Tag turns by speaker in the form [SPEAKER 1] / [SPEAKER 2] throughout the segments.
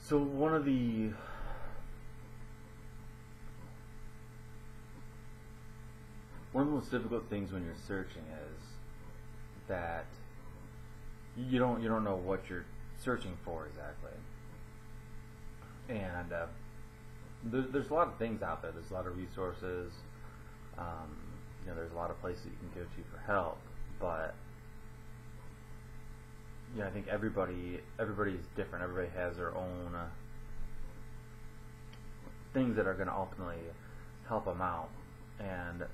[SPEAKER 1] So one of the most difficult things when you're searching is that you don't know what you're searching for exactly, and there's a lot of things out there. There's a lot of resources. Um, there's a lot of places you can go to for help, but I think everybody's different. Everybody has their own things that are going to ultimately help them out, and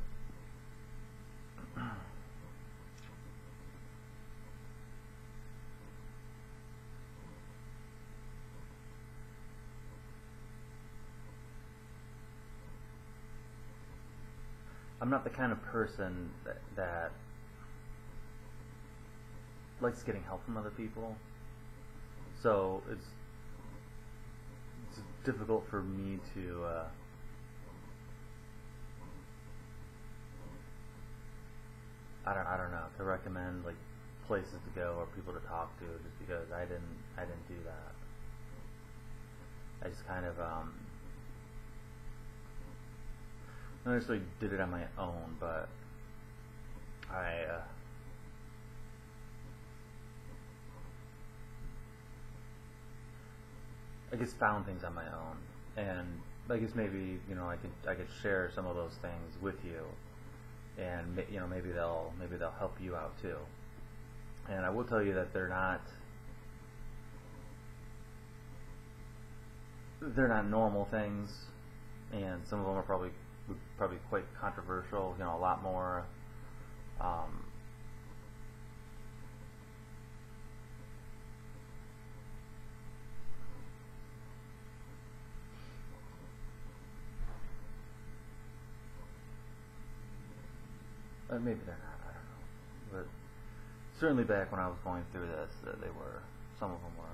[SPEAKER 1] I'm not the kind of person that likes getting help from other people. So it's difficult for me to I don't know, to recommend like places to go or people to talk to, just because I didn't do that. I just kind of not necessarily did it on my own, but I I guess found things on my own, and I guess maybe I could share some of those things with you, and maybe they'll help you out too. And I will tell you that they're not normal things, and some of them are probably quite controversial. A lot more. Um, Maybe they're not. I don't know. But certainly back when I was going through this, they were. Some of them were.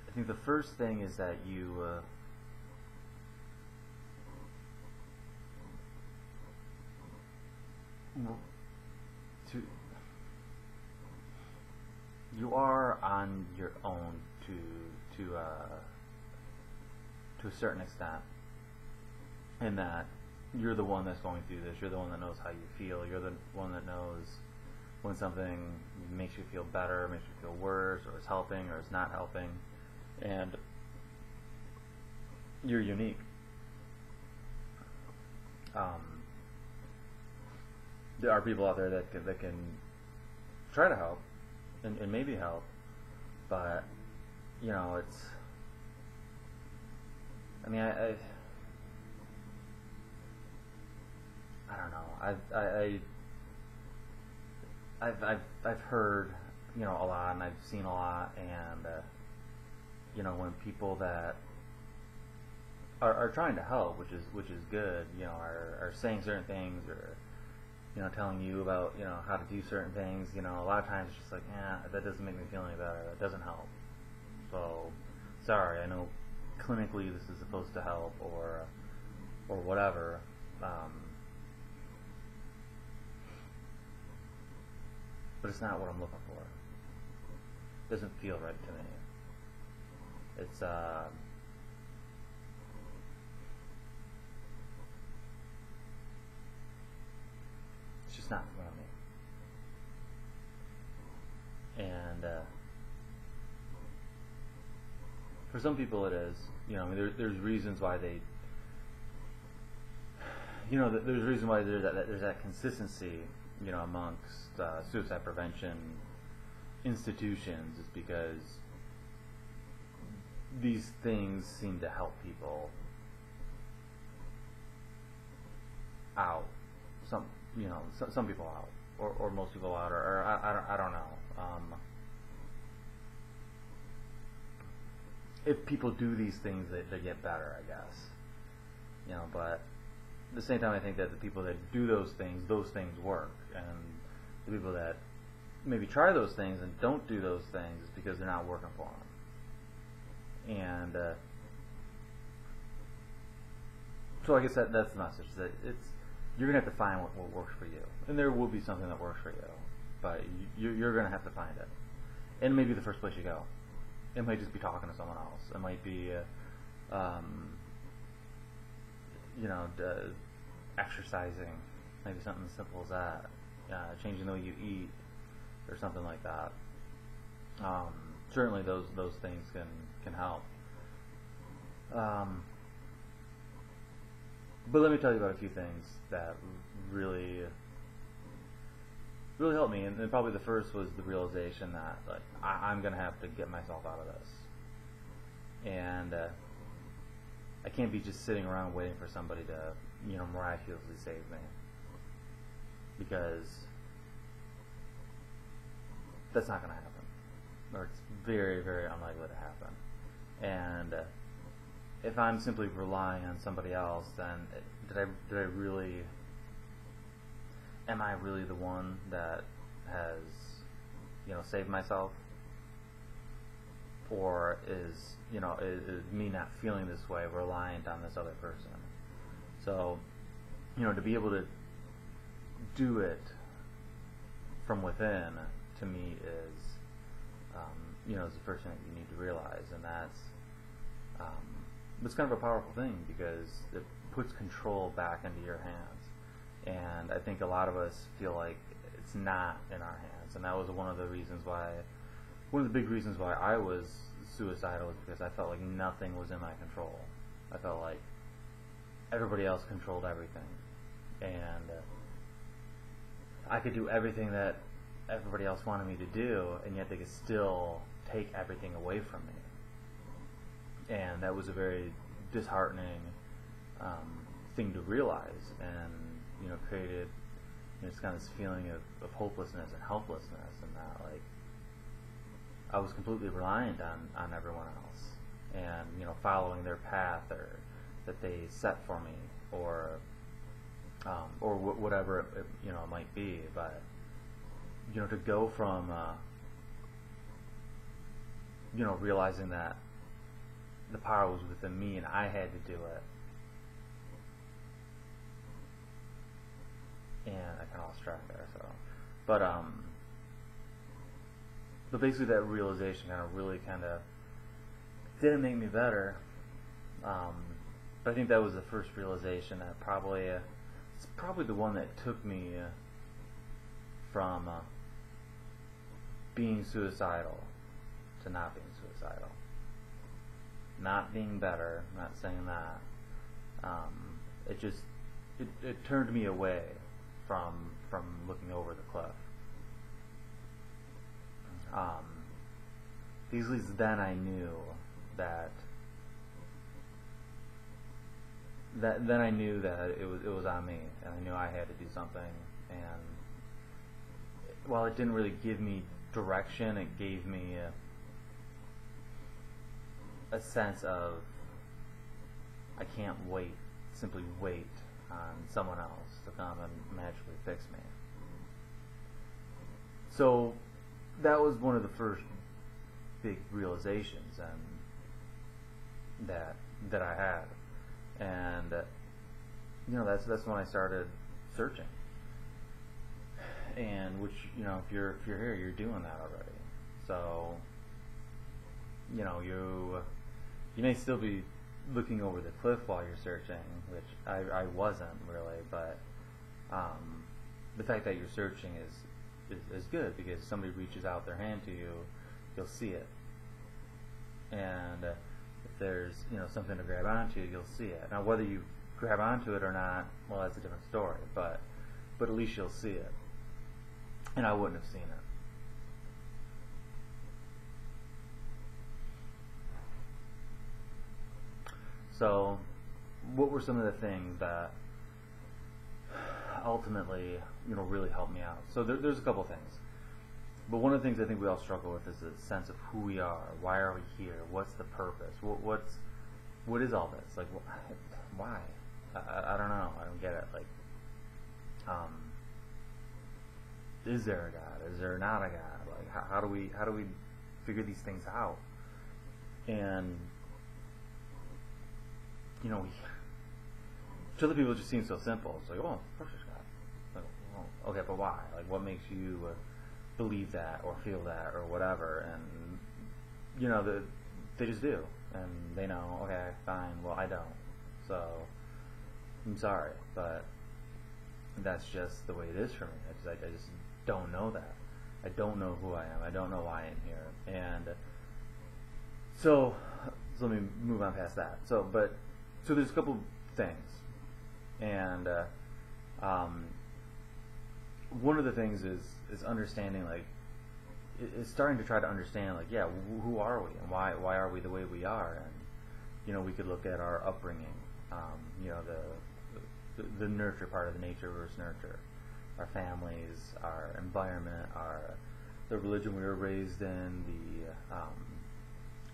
[SPEAKER 1] I think the first thing is that to you are on your own to a certain extent, in that you're the one that's going through this. You're the one that knows how you feel. You're the one that knows when something makes you feel better, makes you feel worse, or is helping, or is not helping, and you're unique. Um, there are people out there that can try to help and maybe help, but it's. I mean, I don't know. I've heard a lot, and I've seen a lot, and when people that are trying to help, which is good, are saying certain things, or telling you about how to do certain things, a lot of times it's just like, yeah, that doesn't make me feel any better. That doesn't help. So sorry, I know clinically this is supposed to help, or whatever. But it's not what I'm looking for. It doesn't feel right to me. It's it's just not for me. And for some people it is. I mean, there's reasons why there's a reason why there's that consistency, amongst suicide prevention institutions, is because these things seem to help people out. Some people out, or most people out, or I don't know. If people do these things, they get better, I guess. But at the same time, I think that the people that do those things work, and the people that maybe try those things and don't do those things is because they're not working for them. And So I guess that's the message, that you're gonna have to find what works for you, and there will be something that works for you, but you're gonna have to find it, and it may be the first place you go. It might just be talking to someone else. It might be, exercising, maybe something as simple as that, changing the way you eat, or something like that. Certainly, those things can help. But let me tell you about a few things that really helped me, and probably the first was the realization that, like, I'm gonna have to get myself out of this, and I can't be just sitting around waiting for somebody to, miraculously save me, because that's not gonna happen, or it's very, very unlikely to happen. And if I'm simply relying on somebody else, then am I really the one that has, saved myself? Or is me not feeling this way reliant on this other person? So, to be able to do it from within, to me, is the first thing that you need to realize, and that's it's kind of a powerful thing, because it puts control back into your hands. And I think a lot of us feel like it's not in our hands, and that was one of the big reasons why I was suicidal, was because I felt like nothing was in my control. I felt like everybody else controlled everything, and I could do everything that everybody else wanted me to do, and yet they could still take everything away from me. And that was a very disheartening thing to realize, and created just kind of this feeling of hopelessness and helplessness, and that, like, I was completely reliant on everyone else, and following their path that they set for me, or whatever it might be. But to go from realizing that the power was within me and I had to do it, and I kind of lost track there. So, but basically that realization really didn't make me better. But I think that was the first realization that it's probably the one that took me from being suicidal to not being suicidal. Not being better, not saying that. It turned me away from looking over the cliff. Because at least then I knew that it was on me, and I knew I had to do something. And while it didn't really give me direction, it gave me a sense of, I can't simply wait on someone else to come and magically fix me. So that was one of the first big realizations that I had, and that's when I started searching. And which, if you're here, you're doing that already. So you may still be looking over the cliff while you're searching, which I wasn't really, but the fact that you're searching is good, because if somebody reaches out their hand to you, you'll see it. And if there's something to grab onto, you'll see it. Now, whether you grab onto it or not, well, that's a different story, but at least you'll see it. And I wouldn't have seen it. So, what were some of the things that ultimately, really helped me out? So there's a couple things. But one of the things I think we all struggle with is the sense of who we are. Why are we here? What's the purpose? What is all this? Like, why? I don't know. I don't get it. Like, is there a God? Is there not a God? Like, how do we figure these things out? And to other people it just seems so simple. It's like, oh, of course there's God. Like, well, okay, but why? Like, what makes you believe that or feel that or whatever? And they just do, and they know. Okay, fine. Well, I don't. So I'm sorry, but that's just the way it is for me. I just don't know that. I don't know who I am. I don't know why I'm here. And so let me move on past that. So there's a couple things, and one of the things is understanding, like, is starting to try to understand, like, yeah, who are we and why are we the way we are? And we could look at our upbringing, the nurture part of the nature versus nurture, our families, our environment, the religion we were raised in,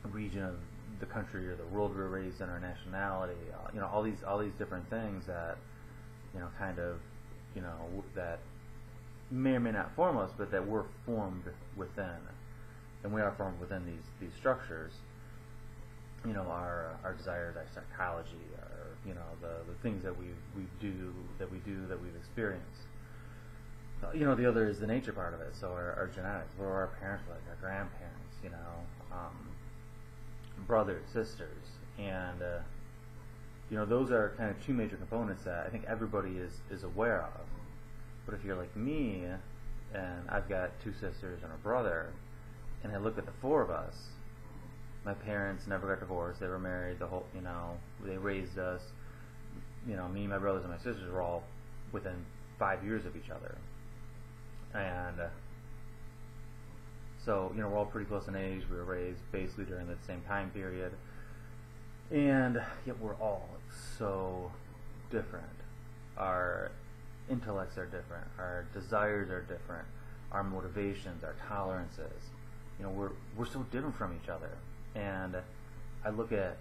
[SPEAKER 1] the region of the country or the world we were raised in, our nationality, all these different things that that may or may not form us, but that we're formed within, and we are formed within these structures. Our desires, our psychology, the things that we do that we've experienced. The other is the nature part of it. So our genetics, what are our parents like, our grandparents, brothers, sisters, and those are kind of two major components that I think everybody is aware of. But if you're like me, and I've got two sisters and a brother, and I look at the four of us, my parents never got divorced. They were married they raised us. Me, my brothers, and my sisters were all within 5 years of each other. And so, we're all pretty close in age. We were raised basically during the same time period. And yet we're all so different. Our intellects are different. Our desires are different. Our motivations, our tolerances. We're so different from each other. And I look at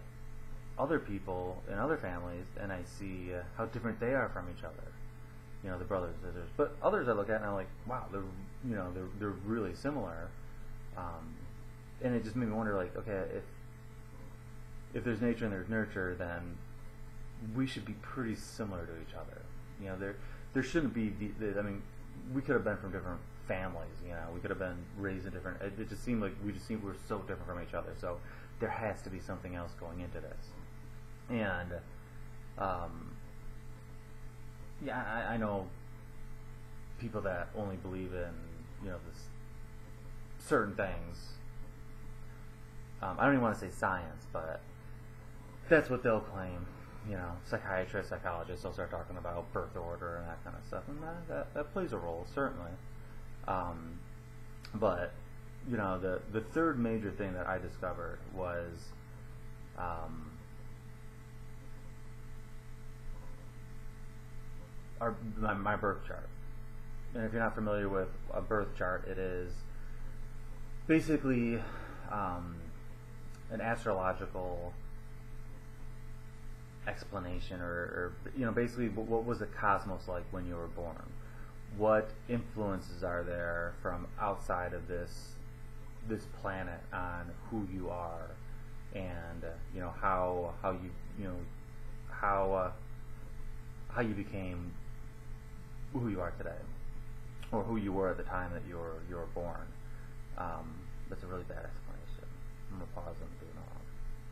[SPEAKER 1] other people in other families, and I see how different they are from each other. The brothers and sisters. But others I look at and I'm like, wow, they're really similar. And it just made me wonder, like, okay, if there's nature and there's nurture, then we should be pretty similar to each other. There shouldn't be we could have been from different families. We could have been raised in different. It just seemed like we're so different from each other. So there has to be something else going into this. And I know people that only believe in this certain things. I don't even want to say science, but that's what they'll claim. Psychiatrists, psychologists, they'll start talking about birth order and that kind of stuff, and that plays a role, certainly. But the third major thing that I discovered was my birth chart. And if you're not familiar with a birth chart, it is basically an astrological explanation, or basically what was the cosmos like when you were born? What influences are there from outside of this planet on who you are, and how you became who you are today, or who you were at the time that you were born. That's a really bad explanation. I'm gonna pause